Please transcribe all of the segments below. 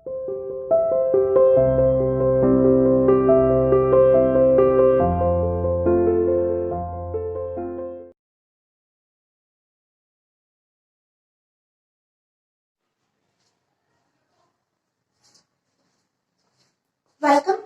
Welcome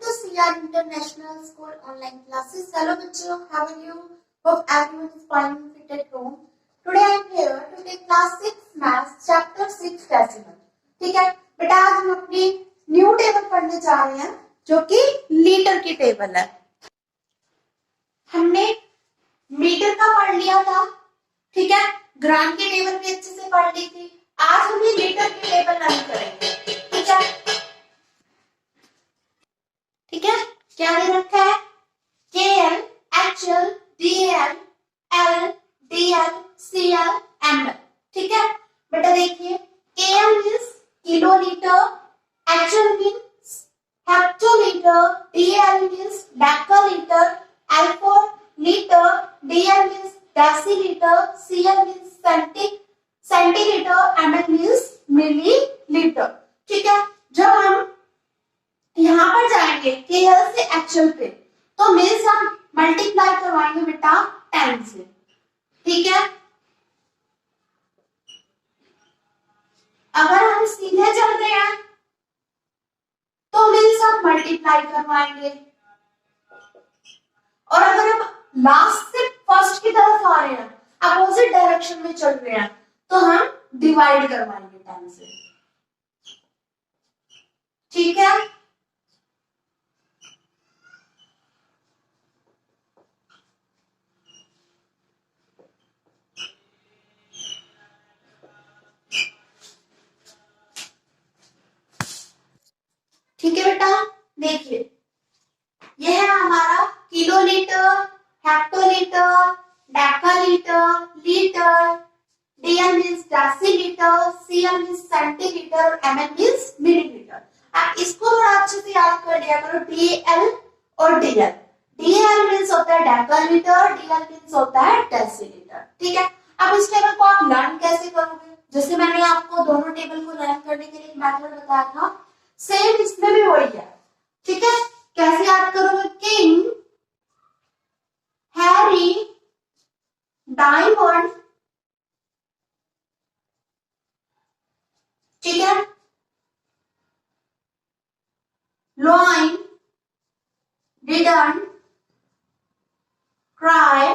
to CR International School online classes. Hello बच्चों, how are you? Hope everyone is fine and fit at home. Today I am here to take class 6 maths chapter 6 decimal. ठीक है बेटा, आज हम अपनी new table पढ़ने जा रहे हैं जो कि लीटर की टेबल है। हमने मीटर का पढ़ लिया था, ठीक है, ग्राम की टेबल भी अच्छे से पढ़ ली थी। आज हम ये लीटर की टेबल लर्न करेंगे, ठीक है। ठीक है, क्या दे रखा है? KL, HL, DL, L, DL, CL, ML। ठीक है बेटा, देखिए KL means kilolitre, HL means hectolitre, DL means decalitre, L for litre, DL means decilitre, CL means centilitre, ML means millilitre. ठीक है, जब हम यहाँ पर जाएंगे KL से HL पे तो मीन्स हम मल्टीप्लाई करवाएंगे बेटा 10 से, ठीक है। अगर हम सीधे चल रहे हैं तो मीन्स हम मल्टीप्लाई करवाएंगे, और अगर हम लास्ट से फर्स्ट की तरफ आ रहे हैं, अपोजिट डायरेक्शन में चल रहे हैं, तो हम डिवाइड करवाएंगे 10 से, ठीक है। ठीक है बेटा, देखिए यह है हमारा kilolitre, hectolitre, decalitre, litre, DL means decilitre, CL means centilitre, ML means millilitre. आप इसको थोड़ा अच्छे से याद कर लिया करो, DL और DL। DL मीन्स होता है डेकालीटर, DL मीन्स होता है डेसीलीटर, ठीक है। अब इस टेबल को आप लर्न कैसे करोगे? जैसे मैंने आपको दोनों टेबल को लर्न करने के लिए एक मेथड बताया था, सेम इसमें भी वही है, ठीक है। कैसे याद करोगे? किंग, हैरी, डायमंड, ठीक है, लॉइन, डिडंट, क्राई,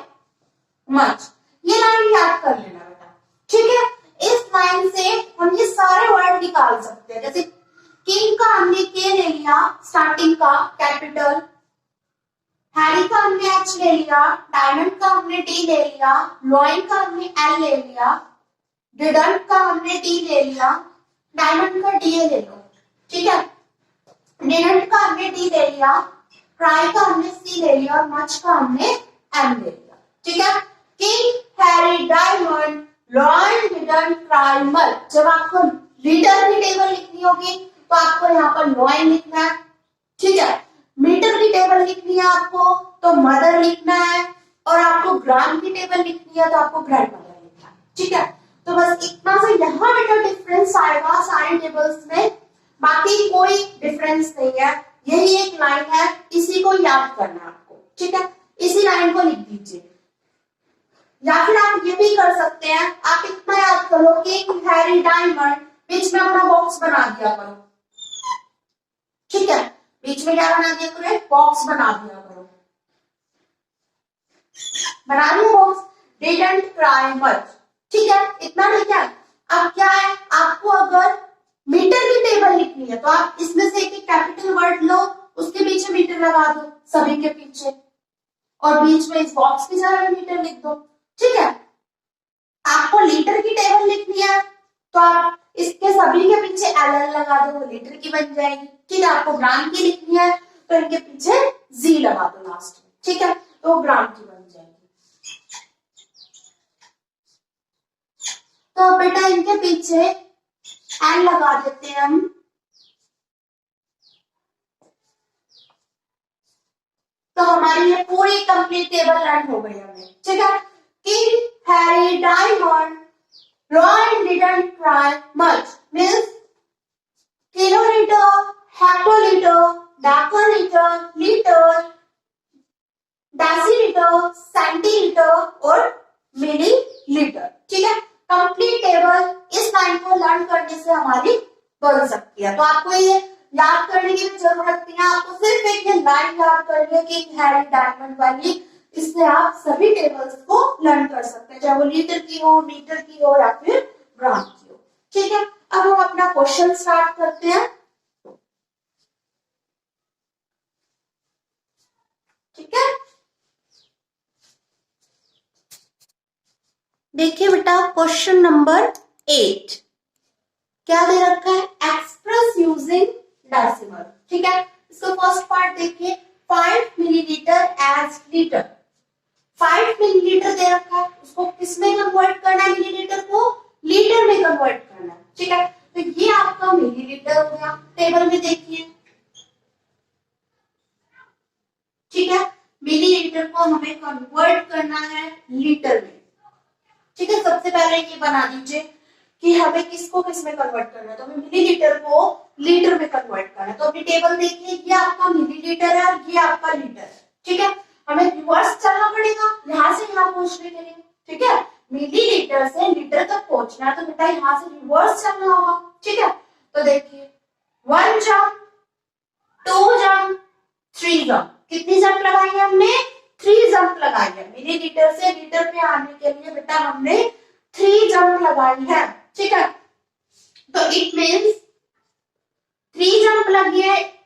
मच। ये लाइन याद कर लेना बेटा, ठीक है। इस लाइन से हम ये सारे वर्ड निकाल सकते हैं। जैसे किंग का हमने के ले लिया स्टार्टिंग का कैपिटल, हैरी का हमने एच ले लिया, डायमंड का हमने डी ले लिया, लॉइन का हमने एल ले लिया, डिडंट का हमने डी ले लिया, डायमंड का डी ले लो, ठीक है। डिडंट का हमने डी ले लिया, क्राई का हमने सी ले लिया, और मच का हमने एम ले लिया, ठीक है। King, Harry, diamond, lion, didn't, cry, much. जब आपको लीटर की टेबल लिखनी होगी तो आपको यहाँ पर लॉइन लिखना है, ठीक है। मीटर की टेबल लिखनी है आपको तो मदर लिखना है, और आपको ग्राम की टेबल लिखनी है तो आपको ग्रैंड मदर लिखना है, ठीक है। तो बस इतना से यहाँ बेटा डिफरेंस आएगा सारी टेबल्स में, बाकी कोई डिफरेंस नहीं है। यही एक लाइन है, इसी को याद करना है आपको, ठीक है। इसी लाइन को लिख दीजिए, या फिर आप ये भी कर सकते हैं, आप इतना याद करो किंग, हैरी, डायमंड, बीच में अपना बॉक्स बना दिया करो, ठीक है। बीच में क्या बना दिया करो? बॉक्स बना दिया करो, बना दिया बॉक्स। डिडंट, क्राई, मच, ठीक है, इतना ठीक है। अब क्या है, आपको अगर मीटर की टेबल लिखनी है तो आप इसमें से एक कैपिटल वर्ड लो, उसके पीछे मीटर लगा दो सभी के पीछे, और बीच में इस बॉक्स की जगह मीटर लिख दो, ठीक है। आपको लीटर की टेबल लिखनी है तो आप इसके सभी के पीछे एल लगा दो, वो लीटर की बन जाएगी, ठीक है। आपको ग्राम की लिखनी है तो इनके पीछे जी लगा दो लास्ट में, ठीक है, तो ग्राम की बन जाएगी। तो बेटा इनके पीछे एल लगा देते हैं हम, तो हमारी ये पूरी कंप्लीट टेबल लर्न हो गई हमें, ठीक है। King, Harry, diamond, lion, didn't, cry, much means kilolitre, करने से हमारी बन सकती है। तो आपको ये याद करने की भी जरूरत नहीं है, आपको सिर्फ एक ये लाइन याद करनी है कि हैरी डायमंड वाली, इससे आप सभी टेबल्स को लर्न कर सकते हैं, चाहे वो लीटर की हो, मीटर की हो या फिर ग्राम की हो। ठीक है, अब हम अपना क्वेश्चन स्टार्ट करते हैं। ठीक है, देखिए बेटा क्वेश्चन नंबर 8 क्या दे रखा है, एक्सप्रेस यूजिंग डेसिमल। ठीक है, इसका फर्स्ट पार्ट देखिए, 5 मिलीलीटर एज लीटर। 5 मिलीलीटर दे रखा है, उसको किसमें कन्वर्ट करना है, मिलीलीटर को लीटर में कन्वर्ट करना है। ठीक है, तो ये आपका मिलीलीटर हो गया, टेबल में देखिए। ठीक है, मिलीलीटर को हमें कन्वर्ट करना है लीटर में। ठीक है, सबसे पहले ये बना दीजिए कि हमें किसको किस में कन्वर्ट करना है, तो हमें मिलीलीटर को लीटर में कन्वर्ट करना है। तो अपनी टेबल देखिए, ये आपका मिलीलीटर है और ये आपका लीटर है। ठीक है, हमें रिवर्स चलना पड़ेगा यहाँ से यहाँ पहुंचने के लिए। ठीक है, मिलीलीटर से लीटर तक पहुंचना है, तो बेटा यहाँ से रिवर्स चलना होगा। ठीक है, तो देखिए 1 जंप, 2 जंप, 3 जंप। कितनी जंप लगाई है हमने, 3 जंप लगाई है। मिलीलीटर से लीटर पे आने के लिए बेटा हमने 3 जंप लगाई है। ठीक है, तो इट मीन्स 3 जंप लगी है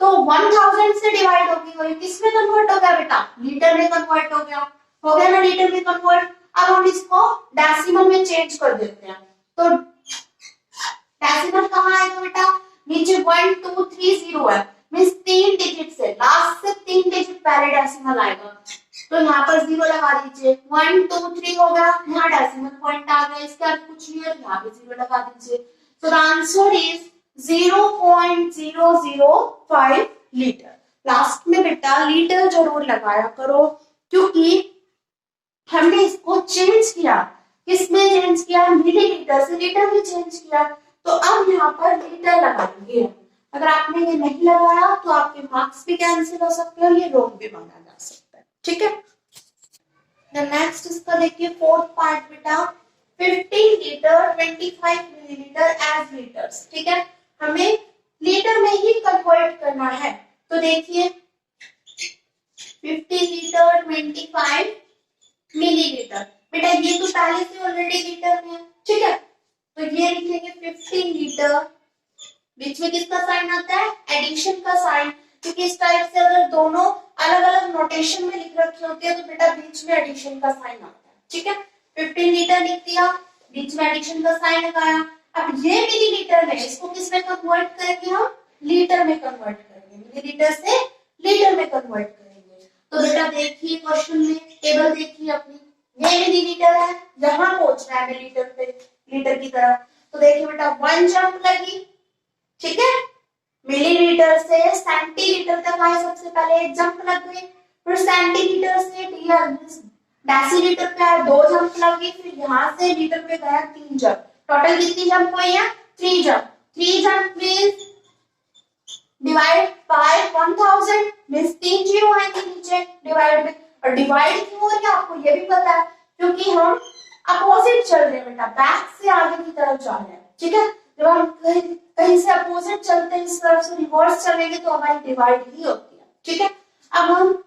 तो 1000 से डिवाइड होगी, वही किसमें कन्वर्ट हो गया बेटा, लीटर में कन्वर्ट हो गया ना लीटर में कन्वर्ट। अब हम इसको डेसिमल में चेंज कर देते हैं, तो डेसिमल कहाँ आएगा बेटा, नीचे 1 2 3 0 है, मींस 3 डिजिट से, लास्ट से 3 डिजिट पहले डेसिमल आएगा, तो यहाँ पर 0 लगा दीजिए। 1 2 3 हो गया, यहाँ डेसिमल पॉइंट आ गया, इसके आगे कुछ नहीं है, यहाँ पे 0 लगा दीजिए। So the answer is 0.005 litre. Last में बेटा लीटर जरूर लगाया करो, क्योंकि हमने इसको चेंज किया, किसमें चेंज किया, मिलीलीटर से लीटर में चेंज किया, तो अब यहाँ पर लीटर लगाएंगे। अगर आपने ये नहीं लगाया तो आपके मार्क्स भी कैंसिल हो सकते हैं और ये रॉन्ग भी माना जा सकता है। ठीक है, नेक्स्ट इसका देखिए फोर्थ पार्ट बेटा, 15 लीटर 25 मिलीलीटर एज लीटर्स। ठीक है, हमें लीटर में ही कन्वर्ट करना है, तो देखिए 50 लीटर 25 मिलीलीटर, बेटा ये तो पहले से ऑलरेडी लीटर में है। ठीक है, तो ये लिखेंगे 15 लीटर, बीच में किसका साइन आता है, एडिशन का साइन, क्योंकि इस टाइप से अगर दोनों अलग अलग नोटेशन में लिख रखी होती है तो बेटा बीच में एडिशन का साइन आता है। ठीक है, 15 लीटर लिख दिया, बीच में एडिशन का साइन लगाया। अब ये मिलीलीटर है, इसको किस में कन्वर्ट करेंगे हम, लीटर में कन्वर्ट करेंगे, मिलीलीटर से लीटर में कन्वर्ट करेंगे। तो बेटा देखिए क्वेश्चन में टेबल देखिए अपनी, ये मिलीलीटर है, यहाँ पहुंचना है मिलीलीटर पे, लीटर की तरफ, तो देखिए बेटा 1 जंप लगी। ठीक है, मिलीलीटर से सेंटीलीटर तक आए, सबसे पहले एक जंप लग गई, फिर सेंटीलीटर से डेसीलीटर पे आए, 2 जंप लगी, फिर यहाँ से लीटर पे गया 3 जंप। टोटल कितनी जंप हुई है, 3 jump. 3 jump means divide by 1000 means 3 zero आएंगे नीचे डिवाइड में। और डिवाइड क्यों हो रही है आपको ये भी पता है, क्योंकि हम अपोजिट चल रहे हैं बेटा, बैक से आगे की तरफ जा रहे हैं। ठीक है, जब हम कहीं से अपोजिट चलते हैं, इस तरफ से रिवर्स चलेंगे तो हमारी डिवाइड ही होती है। ठीक है, अब हम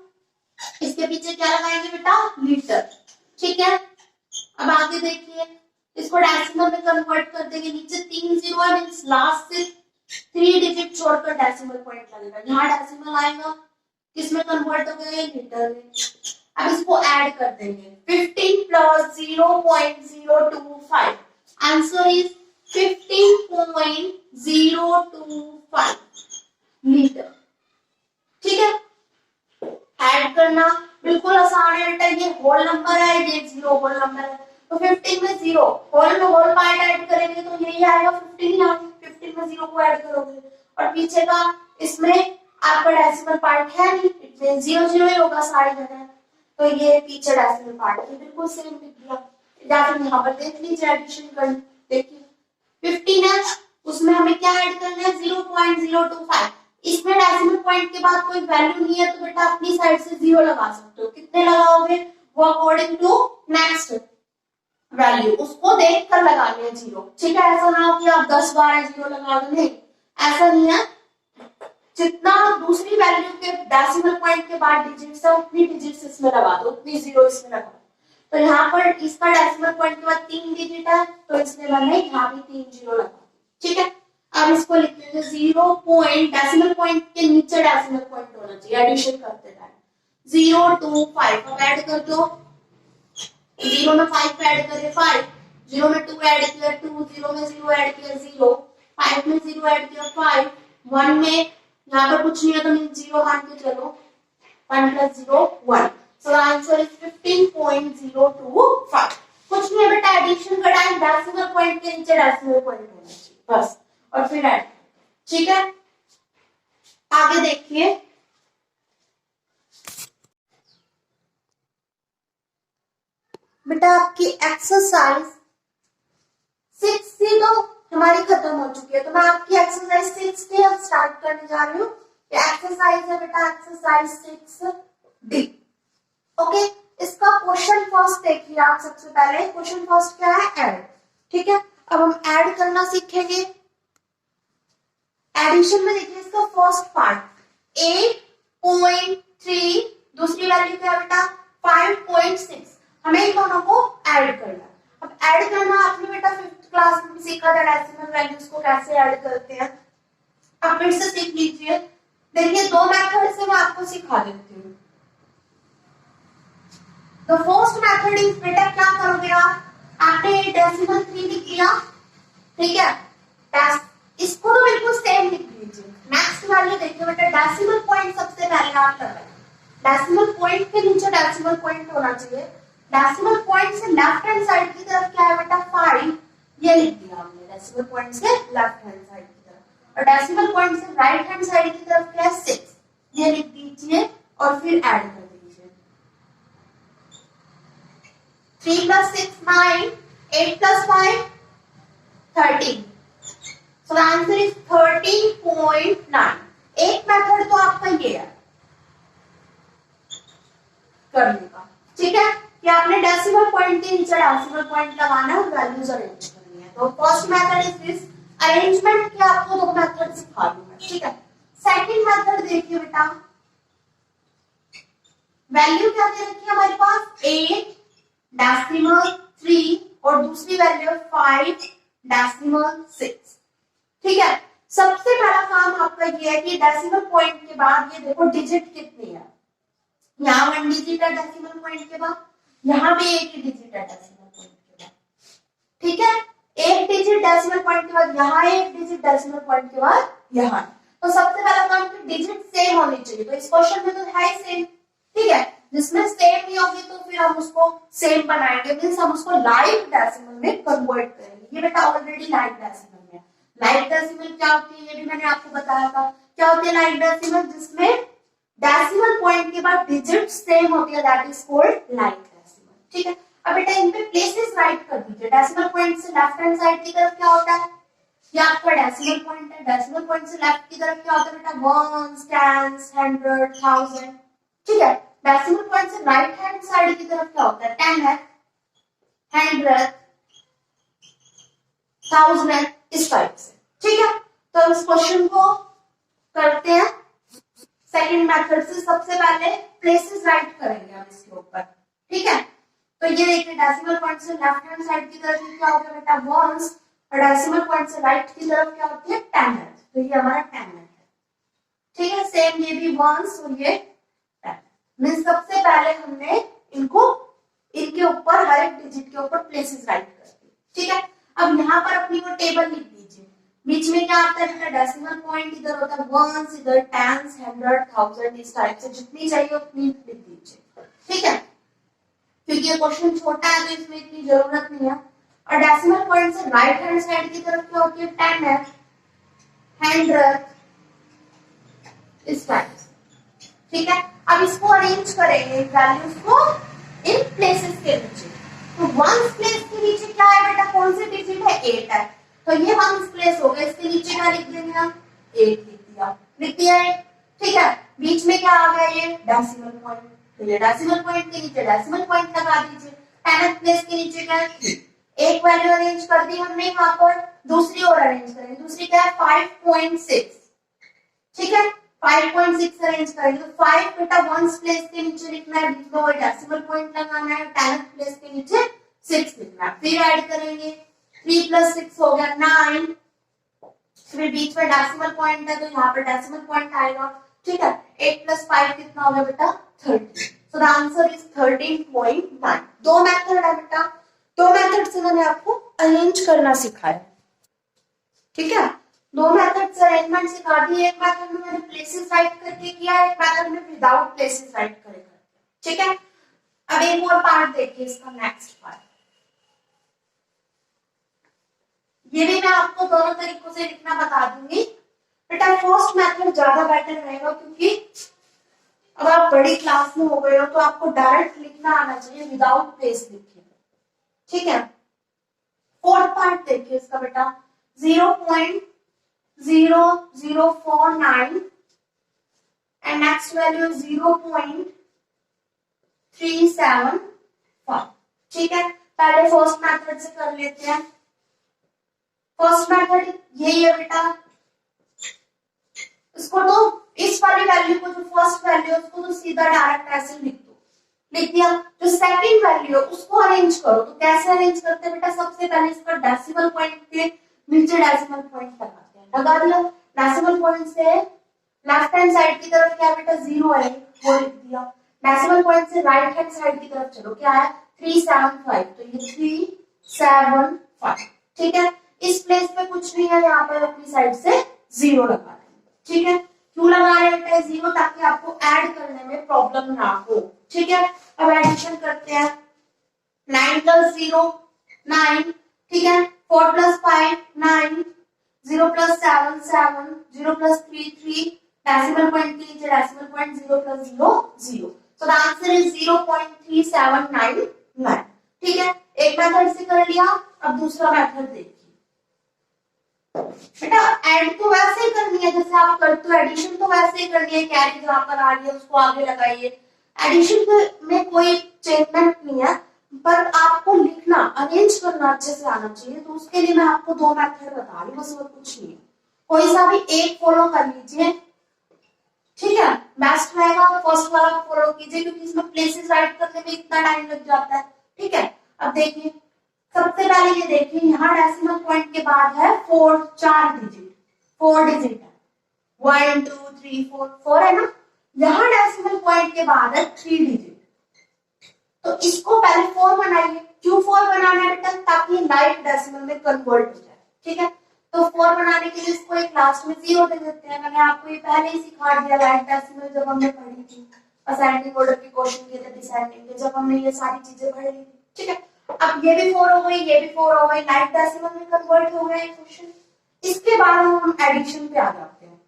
इसके पीछे क्या लगाएंगे बेटा, लीटर। ठीक है, अब आगे देखिए, इसको डेसिमल में कन्वर्ट कर देंगे, नीचे 3 जीरो है मींस लास्ट से 3 डिजिट छोड़कर डेसिमल पॉइंट लगेगा, यहाँ डेसिमल आएगा, किसमें कन्वर्ट हो गया, लीटर में। अब इसको ऐड कर देंगे, 15 प्लस 0.025, आंसर इज 15.025 लीटर। ठीक है, ऐड करना बिल्कुल आसान है बेटा, ये होल नंबर है, ये जीरो होल नंबर है, तो 15 में 0 होल में होल पार्ट ऐड करेंगे तो यही आएगा 15 ही आएगा, 15 में 0 को ऐड करोगे, और पीछे का इसमें आपका डेसिमल पार्ट है नहीं, इसमें 0 0 ही होगा सारी जगह, तो ये पीछे डेसिमल पार्ट है, बिल्कुल सेम लिख दिया। या फिर यहाँ पर देख लीजिए एडिशन कर, देखिए 15 है, उसमें हमें क्या ऐड करना है, 0.025, इसमें डेसिमल पॉइंट के बाद कोई वैल्यू नहीं है तो बेटा अपनी साइड से 0 लगा सकते हो, कितने लगाओगे वो अकॉर्डिंग टू नेक्स्ट वैल्यू उसको देखकर लगानी है जीरो, ठीक है। ऐसा ना हो कि आप 10 बार जीरो लगा दो, नहीं ऐसा नहीं है। जितना दूसरी वैल्यू के डेसिमल पॉइंट के बाद डिजिट्स है उतनी डिजिट्स इसमें लगा दो, उतनी जीरो इसमें लगा दो। तो यहाँ पर इसका डेसिमल पॉइंट के बाद 3 डिजिट है तो इसमें मैंने यहाँ भी 3 जीरो लगा, ठीक है। अब इसको लिखेंगे 0 पॉइंट, डेसिमल पॉइंट के नीचे डेसिमल पॉइंट होना चाहिए एडिशन करते टाइम। 0 2 5 अब ऐड कर दो, 0 में 5 ऐड करें 5, 0 में 2 ऐड किया 2, 0 में 0 ऐड किया 0, 5 में 0 ऐड किया 5, 1 में यहाँ पर कुछ नहीं है तो मीन 0 मान के चलो, 1 plus 0 1, so the answer is 15.025। कुछ नहीं है बेटा, एडिशन का टाइम डेसिमल पॉइंट के नीचे डेसिमल पॉइंट होना चाहिए बस, और फिर ऐड, ठीक है। आगे देखिए, बेटा आपकी एक्सरसाइज 6 थी तो हमारी खत्म हो चुकी है, तो मैं आपकी एक्सरसाइज 6 के अब स्टार्ट करने जा रही हूँ। ये एक्सरसाइज है बेटा एक्सरसाइज 6D, ओके। इसका क्वेश्चन फर्स्ट देखिए आप। सबसे पहले क्वेश्चन फर्स्ट क्या है, ऐड, ठीक है। अब हम ऐड करना सीखेंगे। एडिशन में देखिए इसका फर्स्ट पार्ट 8.3, दूसरी वैल्यू क्या है बेटा 5.6, हमें इन दोनों को ऐड करना। अब ऐड करना आपने बेटा 5th क्लास में सीखा था, डेसिमल वैल्यूज को कैसे ऐड करते हैं, अब फिर से सीख लीजिए। देखिए दो मेथड से मैं आपको सिखा देती हूँ। तो फर्स्ट मेथड इज बेटा क्या करोगे आप, आपने डेसिमल 3 लिख लिया, ठीक है। इसको तो बिल्कुल सेम लिख लीजिए। नेक्स्ट वैल्यू देखिए बेटा, डेसिमल पॉइंट सबसे पहले आप लगाएं। डेसिमल पॉइंट के नीचे डेसिमल पॉइंट होना चाहिए। डेसिमल पॉइंट से लेफ्ट हैंड साइड की तरफ क्या है बेटा 5, ये लिख दिया हमने डेसिमल पॉइंट से लेफ्ट हैंड साइड की तरफ, और डेसिमल पॉइंट से राइट हैंड साइड की तरफ क्या है 6, ये लिख दीजिए और फिर ऐड कर दीजिए। 3 plus 6 9, 8 plus 5 13, so the answer is 13.9। एक मेथड तो आपका ये है करने का, ठीक है, कि आपने डेसिमल पॉइंट के नीचे डेसिमल पॉइंट लगाना है और वैल्यूज अरेंज करनी है। तो first method is this, arrangement के आपको दो मेथड सिखा दूंगा, ठीक है। सेकंड मेथड देखिए बेटा, वैल्यू क्या दे रखी है हमारे पास 8 डेसिमल 3 और दूसरी वैल्यू 5 डेसिमल 6, ठीक है। सबसे पहला काम आपका ये है कि डेसिमल पॉइंट के बाद ये देखो डिजिट कितनी है, यहाँ 1 डिजिट है डेसिमल पॉइंट के बाद, यहाँ भी 1 डिजिट है डेसिमल पॉइंट के बाद, ठीक है। 1 डिजिट डेसिमल पॉइंट के बाद यहाँ 1 डिजिट डेसिमल पॉइंट के बाद यहाँ। तो सबसे पहला काम कि डिजिट सेम होनी चाहिए, तो इस क्वेश्चन में तो है सेम, ठीक है। जिसमें सेम नहीं होगी तो फिर हम उसको सेम बनाएंगे, मींस हम उसको लाइक डेसिमल में कन्वर्ट करेंगे। ये बेटा ऑलरेडी लाइक डेसिमल में। लाइक डेसिमल क्या होती है ये भी मैंने आपको बताया था। क्या होती है लाइक डेसिमल, जिसमें डेसिमल पॉइंट के बाद डिजिट सेम होती है, that is called like decimal, ठीक है। अब बेटा इन पे प्लेसेस राइट कर दीजिए। डेसिमल पॉइंट से लेफ्ट हैंड साइड की तरफ क्या होता है, ये आपका डेसिमल पॉइंट है। डेसिमल पॉइंट से लेफ्ट की तरफ क्या होता है बेटा, वंस, टेंस, 100, 1000, ठीक है। डेसिमल पॉइंट से राइट हैंड साइड की तरफ क्या होता है, 10 है, 100, 1000, इस टाइप से, ठीक है। तो इस क्वेश्चन को करते हैं सेकंड मेथड से। सबसे पहले प्लेसेस राइट करेंगे हम इसके ऊपर, ठीक है। तो ये देखिए डेसिमल पॉइंट से लेफ्ट हैंड साइड की तरफ क्या होता है बेटा वंस, और डेसिमल पॉइंट से राइट की तरफ क्या होती है 10 है, तो ये हमारा 10 है, ठीक है। सेम ये भी वंस और ये 10, मींस सबसे पहले हमने इनको इनके ऊपर हर एक डिजिट के ऊपर प्लेसेस राइट कर दी, ठीक है। अब यहाँ पर अपनी वो टेबल लिख दीजिए। बीच में क्या आता है बेटा डेसिमल पॉइंट, इधर होता है वंस, इधर टेंस, 100, 1000, इस टाइप से जितनी चाहिए उतनी लिख दीजिए, ठीक है। क्योंकि ये क्वेश्चन छोटा है तो इसमें इतनी जरूरत नहीं है। और डेसिमल पॉइंट से राइट हैंड साइड की तरफ क्या होती है 10 है, 100, इस टाइप से, ठीक है। अब इसको अरेंज करेंगे वैल्यूज को इन प्लेसेस के नीचे। तो वंस प्लेस के नीचे क्या है बेटा, कौन से डिजिट है 8 है, तो ये वंस प्लेस हो गया। इसके नीचे क्या लिख देंगे हम 8 लिख दिया है, ठीक है। बीच में क्या आ गया ये डेसिमल पॉइंट, तो ये डेसिमल पॉइंट के नीचे डेसिमल पॉइंट लगा दीजिए। 10th प्लेस के नीचे क्या है 3, एक वैल्यू अरेंज कर दी हमने यहाँ पर, दूसरी और अरेंज करेंगे, दूसरी क्या है 5.6, ठीक है 5.6 अरेंज करेंगे, तो 5 बेटा वंस प्लेस के नीचे लिखना है, बीच में वो डेसिमल पॉइंट लगाना है, 10th प्लेस के नीचे 6 लिखना है, फिर ऐड करेंगे 3 + 6 हो गया 9, फिर बीच में डेसिमल पॉइंट है तो यहाँ पर डेसिमल पॉइंट आएगा, ठीक है 8 + 5 कितना हो गया बेटा 30, सो द आंसर इज 13.9। दो मेथड है बेटा, दो मेथड से मैंने आपको अरेंज करना सिखाया, ठीक है दो मेथड से अरेंजमेंट सिखा दी, एक मेथड में मैंने प्लेसेस राइट करके किया, एक मेथड में विदाउट प्लेसेस राइट करके, ठीक है। अब एक और पार्ट देखिए इसका, नेक्स्ट पार्ट, ये भी मैं आपको दोनों तरीकों से लिखना बता दूंगी, बेटा फर्स्ट मेथड ज्यादा बेटर रहेगा, क्योंकि अब आप बड़ी क्लास में हो गए हो तो आपको डायरेक्ट लिखना आना चाहिए विदाउट प्लेस लिखिए, ठीक है। फोर्थ पार्ट देखिए इसका बेटा, 0.0049 and next value is 0.375, ठीक है। पहले फर्स्ट मेथड से कर लेते हैं, फर्स्ट मेथड यही है बेटा, इसको तो इस वाली वैल्यू को जो फर्स्ट वैल्यू है उसको तो सीधा डायरेक्ट ऐसे लिख दो, लिख दिया। जो सेकंड वैल्यू है उसको अरेंज करो, तो कैसे अरेंज करते हैं बेटा, सबसे पहले इसका डेसिमल पॉइंट के नीचे डेसिमल पॉइंट लगाते हैं, लगा दिया, डेसिमल पॉइंट से लेफ्ट हैंड साइड की तरफ क्या बेटा 0 है वो लिख दिया, डेसिमल पॉइंट से राइट हैंड साइड की तरफ चलो, क्या है 375, तो ये 375, ठीक है। इस प्लेस पे कुछ नहीं है, यहाँ पर अपनी साइड से 0 लगा रहे हैं, ठीक है। क्यों लगा रहे हैं 0, ताकि आपको ऐड करने में प्रॉब्लम ना हो, ठीक है। अब एडिशन करते हैं, 9 + 0 9, ठीक है, 4 + 5 9, 0 + 7 7, 0 + 3 3, डेसिमल पॉइंट के नीचे decimal point 0 + 0 0, so the answer is 0.3799, ठीक है। एक मेथड से कर लिया, अब दूसरा मेथड देखिए बेटा, ऐड तो वैसे ही करनी है जैसे आप करते हो, एडिशन तो वैसे ही करनी है, कैरी जहां पर आ रही है उसको आगे लगाइए, एडिशन में कोई चेंजमेंट नहीं है, पर आपको लिखना अरेंज करना अच्छे से आना चाहिए, तो उसके लिए मैं आपको दो मेथड बता रही हूँ, बस और कुछ नहीं है, कोई सा भी एक फॉलो कर लीजिए, ठीक है। बेस्ट रहेगा फर्स्ट वाला फॉलो कीजिए, क्योंकि इसमें प्लेसेस राइट करने में इतना टाइम लग जाता है, ठीक है। अब देखिए सबसे पहले ये देखिए, यहाँ डेसिमल पॉइंट के बाद है 4 4 डिजिट, 4 डिजिट है, 1 2 3 4 4 है ना, यहाँ डेसिमल पॉइंट के बाद है 3 डिजिट, तो इसको पहले 4 बनाइए, क्यों 4 बनाना है बेटा, ताकि लाइट डेसिमल में कन्वर्ट हो जाए, ठीक है। तो 4 बनाने के लिए इसको एक लास्ट में 0 दे देते हैं, मैंने आपको ये पहले ही सिखा दिया लाइट डेसिमल जब हमने पढ़ी थी, असेंडिंग ऑर्डर के क्वेश्चन किए थे, डिसेंडिंग के, जब हमने ये सारी चीजें पढ़ी थी, ठीक है। अब ये भी 4 हो गई, ये भी 4 हो गई, लाइट डेसिमल में कन्वर्ट हो गया ये क्वेश्चन। इसके बाद हम एडिशन पे आ जाते हैं,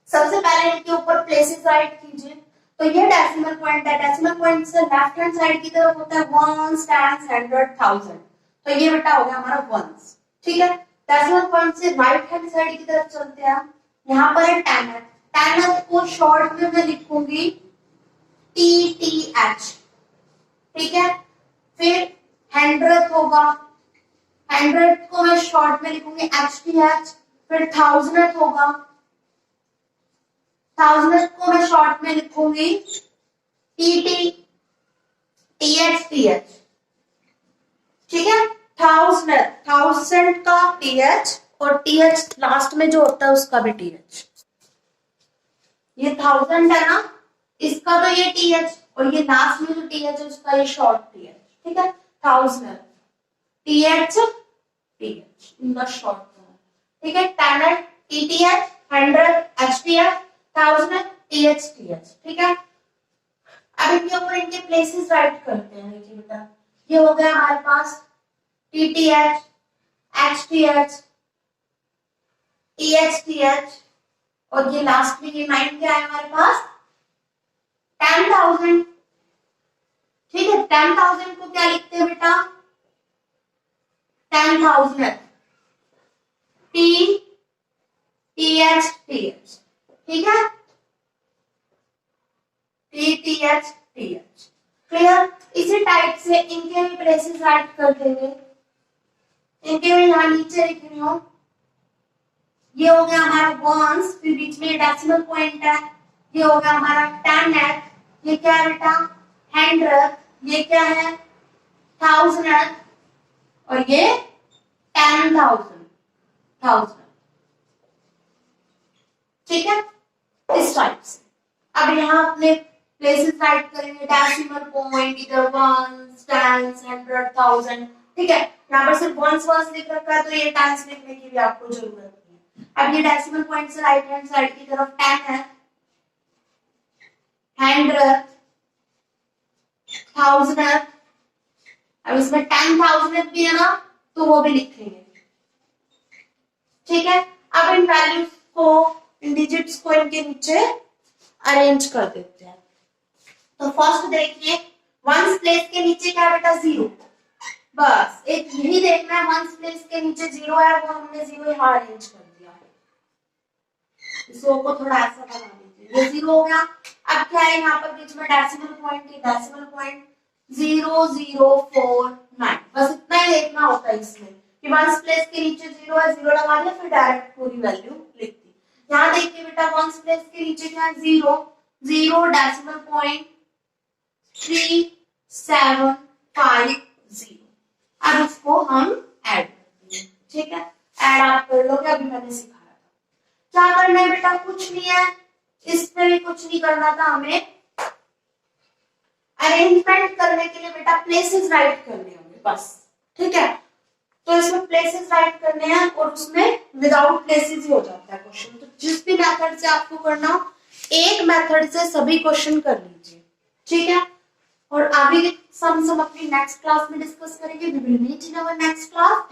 सबसे पहले इनके ऊपर प्लेसेस राइट कीजिए, तो ये डेसिमल पॉइंट है, डेसिमल पॉइंट से लेफ्ट हैंड साइड की तरफ होता है वंस, टेंस, हंड्रेड, थाउजेंड, तो ये बेटा हो गया हमारा वंस, ठीक है। डेसिमल पॉइंट से राइट हैंड साइड की तरफ चलते हैं, यहाँ पर है 10th, 10th को शॉर्ट में मैं लिखूंगी TTH, ठीक है। फिर 100th होगा, 100th को मैं शॉर्ट में लिखूंगी HTH, फिर 1000th होगा, 1000th को मैं शॉर्ट में लिखूंगी TTH, ठीक है। 1000 का TH और TH लास्ट में जो होता है उसका भी TH, ये 1000 है ना, इसका तो ये TH और ये लास्ट में जो TH है उसका ये शॉर्ट TH, ठीक है। 1000 TH इन द शॉर्ट, ठीक है। 10 TTH, 100 HTH, 1000 TH, ठीक है। अब इनके ऊपर इनके प्लेसेस राइट करते हैं, देखिए बेटा ये हो गया हमारे पास TTH, HTH, THTH, और ये लास्ट में ये 9 क्या है हमारे पास 10,000, ठीक है। 10,000 को क्या लिखते हैं बेटा 10,000 TTH, ठीक है, TTH, क्लियर। इसी टाइप से इनके भी प्लेसेस राइट कर देंगे। इनके भी यहाँ नीचे लिख रही हूँ, ये हो गया हमारा वंस, फिर बीच में डेसिमल पॉइंट है, ये हो गया हमारा 10th, ये क्या है बेटा 100th, ये क्या है 1000th, और ये 10,000। ठीक है, इस टाइप से। अब यहाँ अपने प्लेसेस राइट करेंगे, डेसिमल पॉइंट, इधर वंस, टेंस, 100, 1000। ठीक है, यहाँ पर सिर्फ वंस वंस लिख रखा है, तो ये टेंस लिखने की भी आपको जरूरत नहीं है। अब ये डेसिमल पॉइंट से राइट हैंड साइड की तरफ 10 है, 100th, 1000th। अब इसमें 10,000th भी है ना, तो वो भी लिखेंगे। ठीक है, अब इन वैल्यूज को, इन डिजिट्स को इनके नीचे अरेंज कर देते हैं। तो फर्स्ट देखिए, वंस प्लेस के नीचे क्या बेटा 0, बस एक यही देखना है, वंस प्लेस के नीचे 0 है, वो हमने 0 यहाँ अरेंज कर दिया है। इसको थोड़ा ऐसा बना दीजिए, ये 0 हो गया। अब क्या है यहाँ पर बीच में डेसिमल पॉइंट, ये डेसिमल पॉइंट 0049, बस इतना ही देखना होता है इसमें कि वंस प्लेस के नीचे 0 है, 0 लगा दिया, फिर डायरेक्ट पूरी वैल्यू लिख दी। यहाँ देखिए बेटा वंस प्लेस के नीचे क्या है 0, 0 डेसिमल पॉइंट 3750। अब इसको हम ऐड करते हैं। ठीक है, ऐड आप कर लोगे, अभी मैंने सिखाया था। क्या करना है बेटा, कुछ नहीं है, इसमें भी कुछ नहीं करना था हमें। अरेंजमेंट करने के लिए बेटा प्लेसेस राइट करने होंगे बस। ठीक है, तो इसमें प्लेसेस राइट करने हैं और उसमें विदाउट प्लेसेस ही हो जाता है क्वेश्चन। तो जिस भी मेथड से आपको करना हो, एक मेथड से सभी क्वेश्चन कर लीजिए। ठीक है, और आगे सम अपनी नेक्स्ट क्लास में डिस्कस करेंगे। We will meet in our next class.